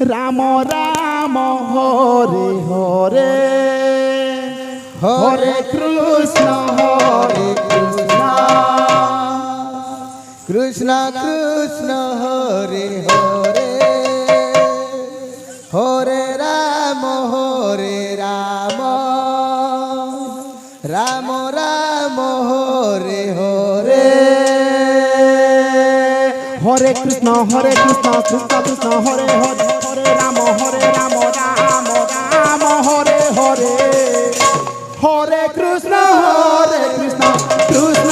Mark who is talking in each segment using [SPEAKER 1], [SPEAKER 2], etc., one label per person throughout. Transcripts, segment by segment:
[SPEAKER 1] Ram Ram Hare Hare Hare Krishna
[SPEAKER 2] Krishna Krishna Hare Hare Hare Ram Ram Ram Hare Hare
[SPEAKER 1] Hare Krishna Krishna Krishna Hare Hare Hare Ram Ram Ram Hare Hare Hare Krishna Krishna Krishna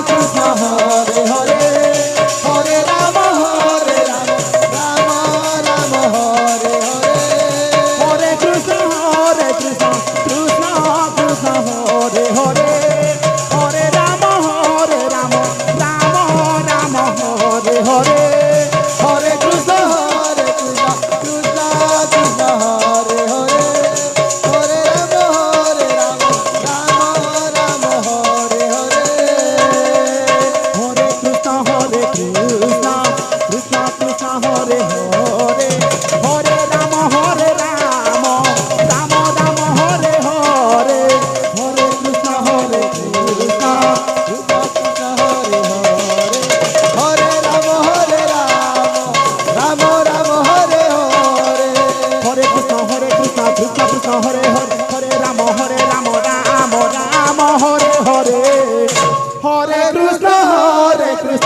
[SPEAKER 1] Krishna Hare Hare Hare Ram
[SPEAKER 2] Ram Ram Hare Hare
[SPEAKER 1] Hare Krishna Krishna Krishna Krishna Hare Hare Hare Ram Ram Ram Hare Hare Hare Krishna
[SPEAKER 2] Krishna Krishna Krishna Hare Hare Hare Ram Ram Hare Hare
[SPEAKER 1] Hare Krishna Krishna Krishna Krishna Hare Hare Hare Ram Ram Ram Hare Hare Hare Krishna Krishna
[SPEAKER 2] Hare Ram Ram Ram Hare Hare
[SPEAKER 1] Hare Krishna Krishna Krishna Hare Hare Hare Ram Ram Ram Hare Hare Hare Krishna Krishna Krishna Krishna Hare Hare
[SPEAKER 2] Hare Ram Ram Ram Hare Hare
[SPEAKER 1] Hare Krishna Krishna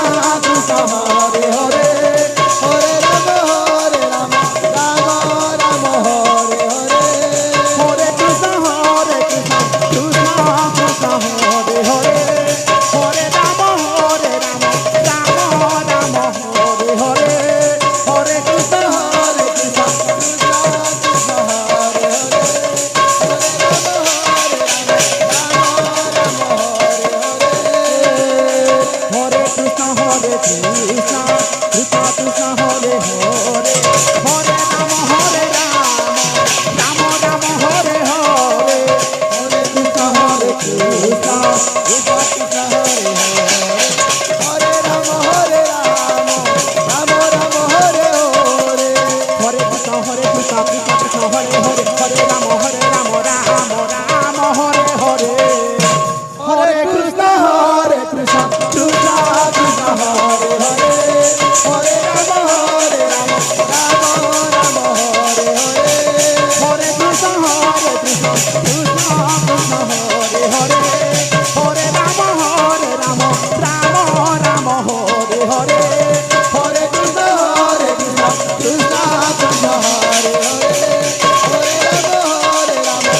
[SPEAKER 1] Krishna Krishna Hare Hare Hare Ram Ram Hare Hare Hare Krishna Krishna Hare Krishna Krishna Krishna Krishna Hare Hare Hare Ram Ram Ram Hare Hare Hare Krishna Krishna Krishna Krishna Hare Hare
[SPEAKER 2] Hare Ram Ram Ram Hare Hare
[SPEAKER 1] Hare Krishna Krishna Krishna Hare Hare Hare Ram Ram Ram Hare Hare Hare Krishna Krishna Krishna Krishna Hare Hare Hare Ram Ram
[SPEAKER 2] Ram Hare Hare
[SPEAKER 1] Hare Krishna Krishna Krishna Krishna Hare Hare Hare Ram Ram Ram Hare Hare Hare Krishna Krishna Krishna Krishna Hare Hare
[SPEAKER 2] Hare Ram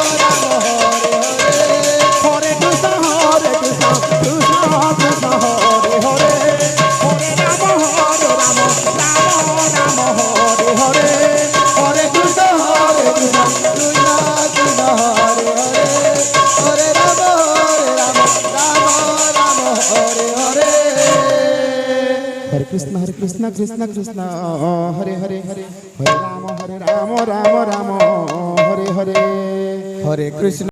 [SPEAKER 2] Ram Hare Hare
[SPEAKER 1] Hare Krishna Krishna Krishna Krishna Hare Hare Hare Ram Ram Hare Hare Hare Krishna Krishna
[SPEAKER 2] Krishna Krishna Hare Hare Hare Ram Ram Hare Hare
[SPEAKER 1] Hare Krishna Krishna Krishna Hare Hare Hare Hare Ram Ram Ram Hare Hare
[SPEAKER 2] Hare Krishna